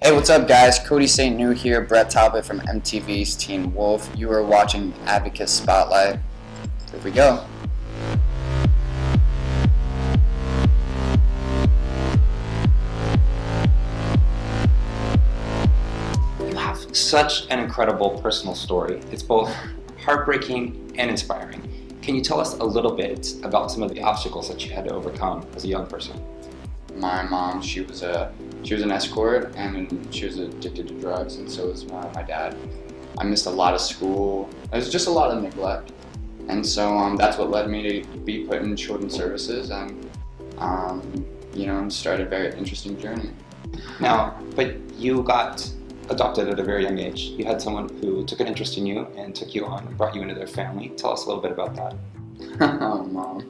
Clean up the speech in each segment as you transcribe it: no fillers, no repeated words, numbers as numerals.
Hey, what's up, guys? Cody Saintgnue here, Brett Talbot from MTV's Teen Wolf. You are watching Advocate Spotlight. Here we go. You have such an incredible personal story. It's both heartbreaking and inspiring. Can you tell us a little bit about some of the obstacles that you had to overcome as a young person? My mom, she was an escort, and she was addicted to drugs, and so was my dad. I missed a lot of school. There was just a lot of neglect, and so that's what led me to be put in children's services, and started a very interesting journey. Now, but you got adopted at a very young age. You had someone who took an interest in you and took you on and brought you into their family. Tell us a little bit about that. Oh, Mom.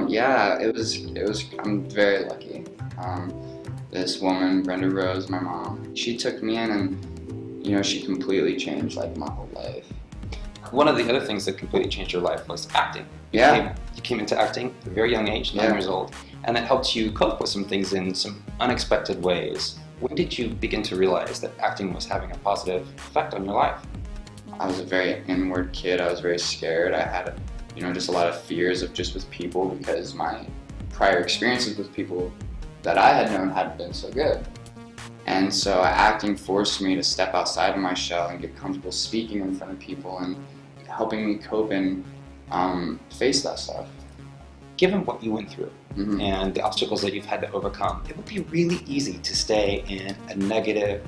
Yeah, it was. I'm very lucky. This woman, Brenda Rose, my mom, she took me in, and she completely changed my whole life. One of the other things that completely changed your life was acting. Yeah. You came into acting at a very young age, 9 years old, and that helped you cope with some things in some unexpected ways. When did you begin to realize that acting was having a positive effect on your life? I was a very inward kid. I was very scared. I had just a lot of fears of just with people, because my prior experiences with people that I had known hadn't been so good. And so acting forced me to step outside of my shell and get comfortable speaking in front of people and helping me cope and face that stuff. Given what you went through and the obstacles that you've had to overcome, it would be really easy to stay in a negative,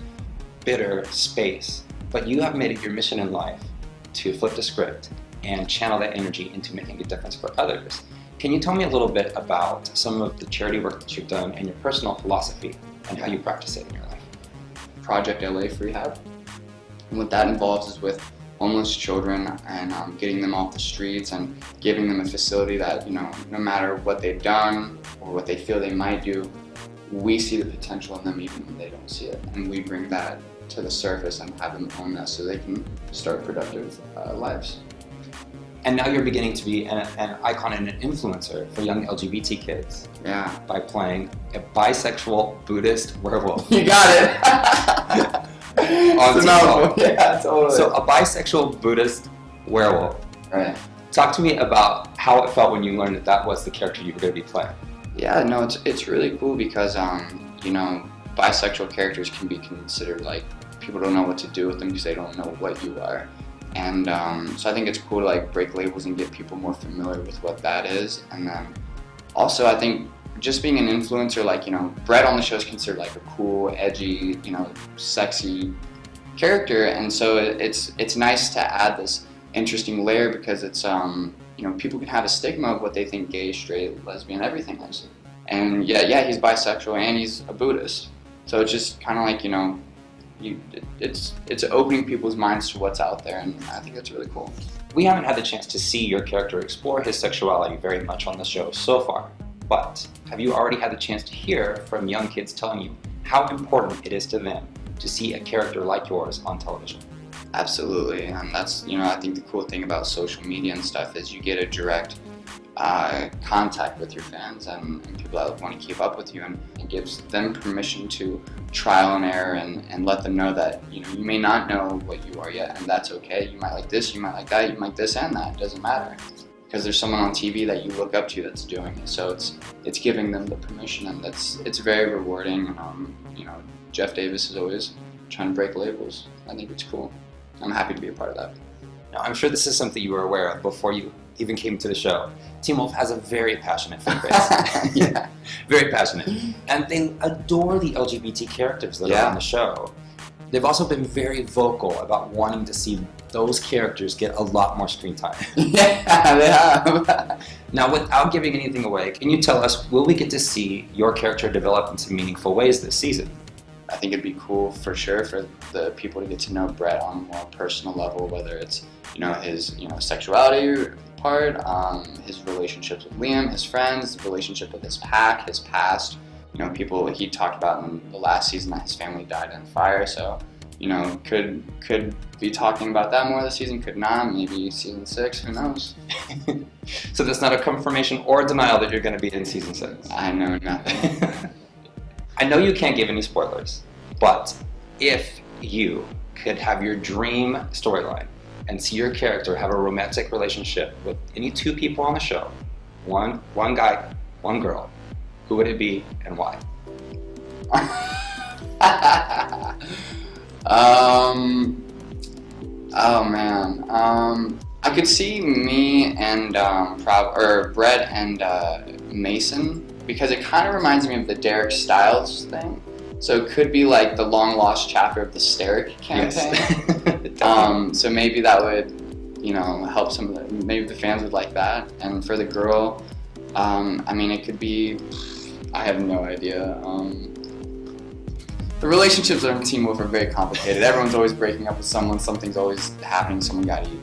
bitter space. But you have made it your mission in life to flip the script and channel that energy into making a difference for others. Can you tell me a little bit about some of the charity work that you've done and your personal philosophy and how you practice it in your life? Project LA Rehab. And what that involves is with homeless children and getting them off the streets and giving them a facility that, no matter what they've done or what they feel they might do, we see the potential in them even when they don't see it. And we bring that to the surface and have them own that so they can start productive lives. And now you're beginning to be an icon and an influencer for young LGBT kids. Yeah. By playing a bisexual Buddhist werewolf. You got it! On TikTok. Yeah, totally. So a bisexual Buddhist werewolf. Right. Talk to me about how it felt when you learned that was the character you were going to be playing. Yeah, no, it's really cool because, bisexual characters can be considered people don't know what to do with them because they don't know what you are. And so I think it's cool to break labels and get people more familiar with what that is. And then also I think just being an influencer, Brett on the show is considered a cool, edgy, sexy character. And so it's nice to add this interesting layer because it's, people can have a stigma of what they think gay, straight, lesbian, everything is. And yeah, he's bisexual and he's a Buddhist. So it's just kind of it's opening people's minds to what's out there, and I think that's really cool. We haven't had the chance to see your character explore his sexuality very much on the show so far, but have you already had the chance to hear from young kids telling you how important it is to them to see a character like yours on television? Absolutely, and that's, I think the cool thing about social media and stuff is you get a direct contact with your fans and people that want to keep up with you, and it gives them permission to trial and error and let them know that you may not know what you are yet, and that's okay. You might like this, you might like that, you might this and that. It doesn't matter because there's someone on TV that you look up to that's doing it. So it's giving them the permission, and it's very rewarding. And Jeff Davis is always trying to break labels. I think it's cool. I'm happy to be a part of that. Now, I'm sure this is something you were aware of before you even came to the show. Teen Wolf has a very passionate fan base. Yeah. Very passionate. And they adore the LGBT characters that are on the show. They've also been very vocal about wanting to see those characters get a lot more screen time. Yeah, they have. Now, without giving anything away, can you tell us, will we get to see your character develop in some meaningful ways this season? I think it'd be cool for sure for the people to get to know Brett on a more personal level, whether it's his sexuality part, his relationships with Liam, his friends, the relationship with his pack, his past. People he talked about in the last season that his family died in fire. So could be talking about that more this season. Could not. Maybe season 6. Who knows? So that's not a confirmation or a denial that you're going to be in season 6. I know nothing. I know you can't give any spoilers, But if you could have your dream storyline and see your character have a romantic relationship with any two people on the show, one guy, one girl, who would it be and why? Oh man. I could see me and Brett and Mason, because it kind of reminds me of the Derek Styles thing. So it could be like the long lost chapter of the Steric campaign. Yes. So maybe that would, help some of maybe the fans would like that. And for the girl, I mean, it could be, I have no idea. The relationships on Teen Wolf are very complicated. Everyone's always breaking up with someone, something's always happening, someone got eaten.